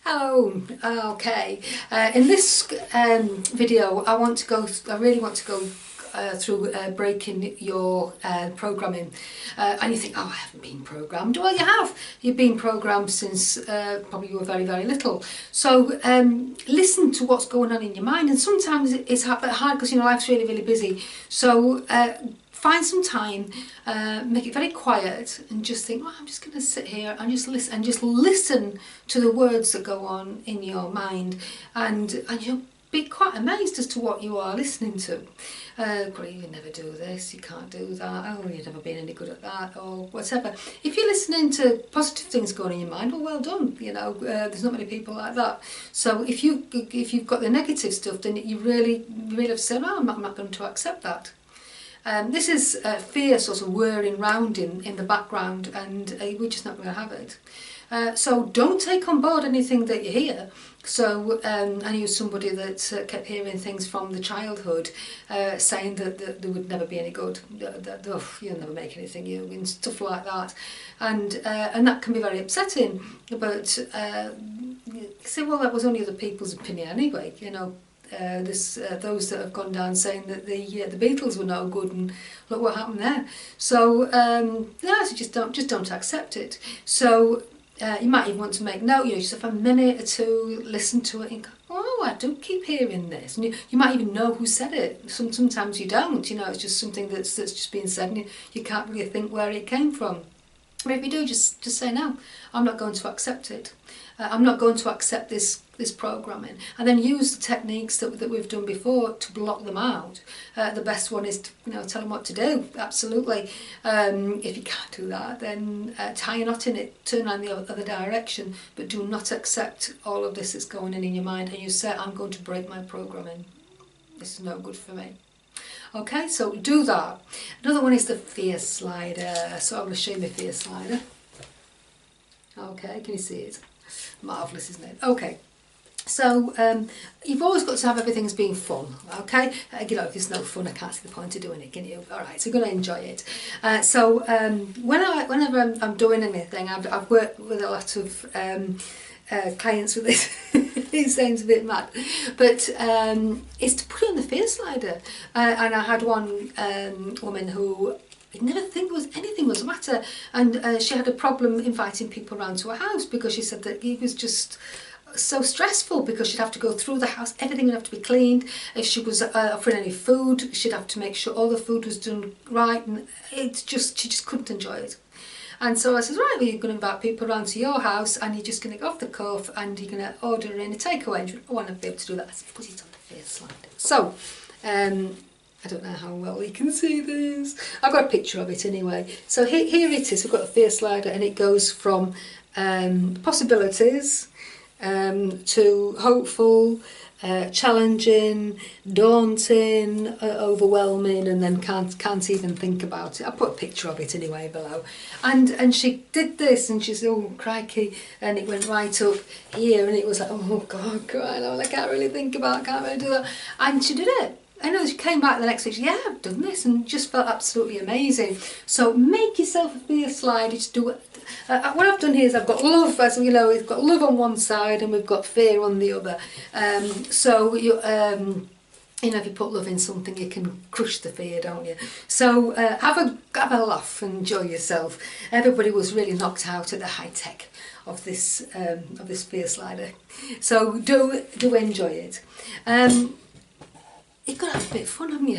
Hello. Okay. In this video, I really want to go through breaking your programming. And you think, oh, I haven't been programmed. Well, you have. You've been programmed since probably you were very, very little. So listen to what's going on in your mind. And sometimes it's a bit hard because, life's really, really busy. So find some time, make it very quiet, and just think, I'm just going to sit here and just listen to the words that go on in your mind, and you'll be quite amazed as to what you are listening to. You never do this, you can't do that, oh, you've never been any good at that, or whatever. If you're listening to positive things going in your mind, well done. There's not many people like that. So if you've got the negative stuff, then you really have to say, no, I'm not going to accept that. This is fear sort of whirring round in the background, and we're just not going to have it. So don't take on board anything that you hear. So I knew somebody that kept hearing things from the childhood saying that there would never be any good, that you'll never make anything, and stuff like that. And that can be very upsetting. But you say, well, that was only other people's opinion anyway, those that have gone down saying that the Beatles were no good, and look what happened there. So so just don't accept it. So you might even want to make note. Just have a minute or two, listen to it, and go, oh, I do keep hearing this. And you might even know who said it. Sometimes you don't. It's just something that's just being said, and you can't really think where it came from. But if you do, just say no. I'm not going to accept it. I'm not going to accept this programming, and then use the techniques that we've done before to block them out. The best one is to tell them what to do. Absolutely. If you can't do that, then tie a knot in it, turn around the other direction, but do not accept all of this that's going on in your mind, and you say, I'm going to break my programming. This is no good for me. Okay, so do that. Another one is the fear slider. So I'm going to show you my fear slider. Okay, can you see it? Marvellous, isn't it? Okay, so you've always got to have everything's being fun, okay? If it's no fun, I can't see the point of doing it, can you? Alright, so you're going to enjoy it. Whenever I'm doing anything, I've worked with a lot of clients with this. It sounds a bit mad, but it's to put it on the fear slider. And I had one woman who I never think anything was the matter, and she had a problem inviting people around to her house because she said that it was just so stressful, because she'd have to go through the house, everything would have to be cleaned. If she was offering any food, she'd have to make sure all the food was done right, and she just couldn't enjoy it. And so I said, right, well, you're going to invite people around to your house, and you're just going to go off the cuff, and you're going to order in a takeaway. And she went, I want to be able to do that. I said, put it on the fear slider. So I don't know how well you can see this. I've got a picture of it anyway. So here it is. We've got a fear slider, and it goes from possibilities to hopeful, challenging, daunting, overwhelming, and then can't even think about it. I put a picture of it anyway below. And she did this, and she said, oh, crikey, and it went right up here, and it was like, oh God, I can't really think about it, can't really do that. And she did it. I know, she came back the next week, yeah, I've done this, and just felt absolutely amazing. So make yourself a fear slider. Just do it. What I've done here is I've got love, as we've got love on one side and we've got fear on the other. So if you put love in something, you can crush the fear, don't you? So have a laugh, enjoy yourself. Everybody was really knocked out at the high tech of this fear slider. So do enjoy it. You've got to have a bit of fun, haven't you?